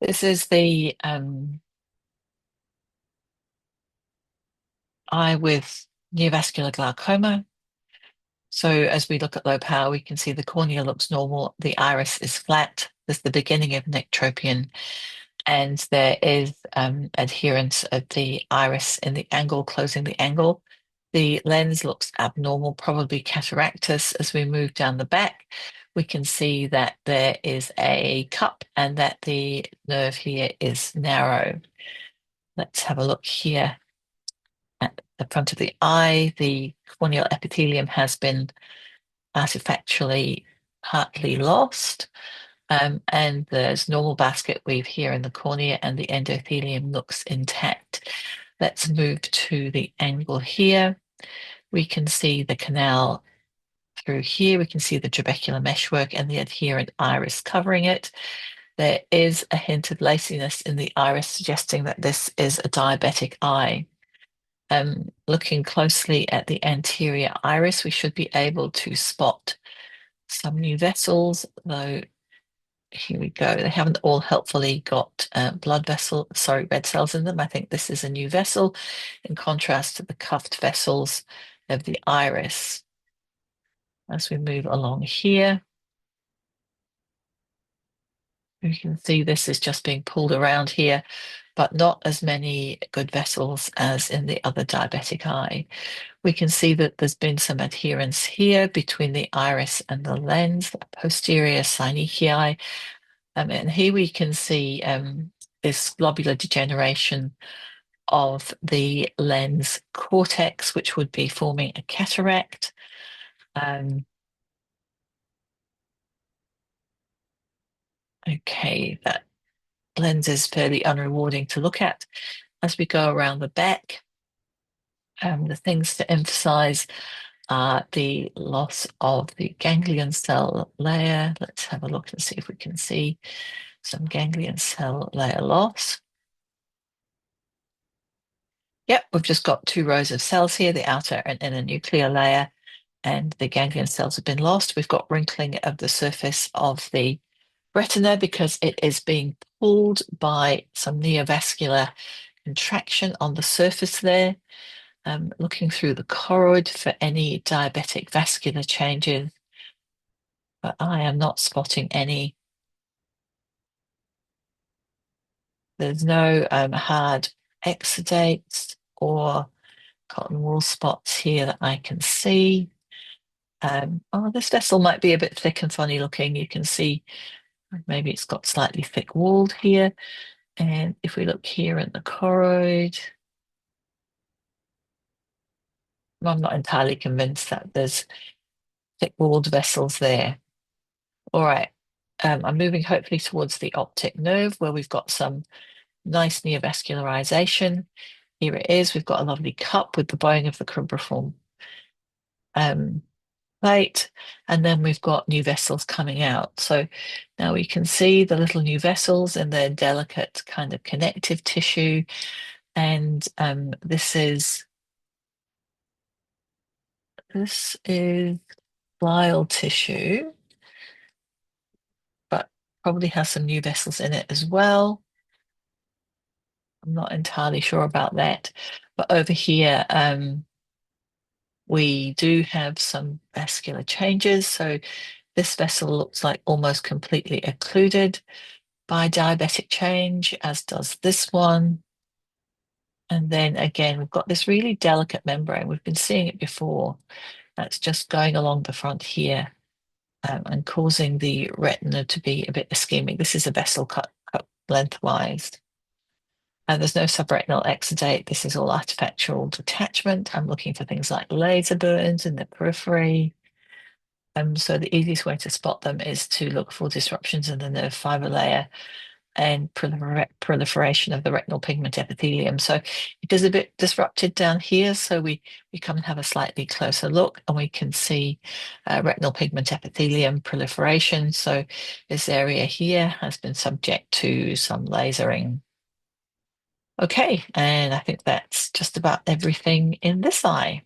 This is the eye with neovascular glaucoma. So as we look at low power, we can see the cornea looks normal. The iris is flat. There's the beginning of an ectropion, and there is adherence of the iris in the angle, closing the angle. The lens looks abnormal, probably cataractus. As we move down the back, we can see that there is a cup and that the nerve here is narrow. Let's have a look here at the front of the eye. The corneal epithelium has been artifactually partly lost, and there's normal basket weave here in the cornea, and the endothelium looks intact. Let's move to the angle here. We can see the canal through here. We can see the trabecular meshwork and the adherent iris covering it. There is a hint of laciness in the iris, suggesting that this is a diabetic eye. Looking closely at the anterior iris, we should be able to spot some new vessels, though here we go. They haven't all helpfully got red cells in them. I think this is a new vessel in contrast to the cuffed vessels of the iris. As we move along here, we can see this is just being pulled around here, but not as many good vessels as in the other diabetic eye. We can see that there's been some adherence here between the iris and the lens, the posterior synechii. And here we can see this globular degeneration of the lens cortex, which would be forming a cataract. Okay, that lens is fairly unrewarding to look at. As we go around the back, the things to emphasize are the loss of the ganglion cell layer. Let's have a look and see if we can see some ganglion cell layer loss. Yep, we've just got two rows of cells here, the outer and inner nuclear layer, and the ganglion cells have been lost. We've got wrinkling of the surface of the retina because it is being pulled by some neovascular contraction on the surface there. Looking through the choroid for any diabetic vascular changes, but I am not spotting any. There's no hard exudates or cotton wool spots here that I can see. Oh, this vessel might be a bit thick and funny looking. You can see maybe it's got slightly thick walled here. And if we look here at the choroid, I'm not entirely convinced that there's thick walled vessels there. All right. I'm moving hopefully towards the optic nerve where we've got some nice neovascularization. Here it is. We've got a lovely cup with the bowing of the cribriform um, plate, and then we've got new vessels coming out. So now we can see the little new vessels and their delicate kind of connective tissue. And this is glial tissue, but probably has some new vessels in it as well. I'm not entirely sure about that. But over here, we do have some vascular changes. So this vessel looks like almost completely occluded by diabetic change, as does this one. And then again, we've got this really delicate membrane. We've been seeing it before. That's just going along the front here and causing the retina to be a bit ischemic. This is a vessel cut lengthwise. And there's no subretinal exudate. This is all artifactual detachment. I'm looking for things like laser burns in the periphery. So the easiest way to spot them is to look for disruptions in the nerve fiber layer and proliferation of the retinal pigment epithelium. So it is a bit disrupted down here. So we come and have a slightly closer look and we can see retinal pigment epithelium proliferation. So this area here has been subject to some lasering. Okay, and I think that's just about everything in this eye.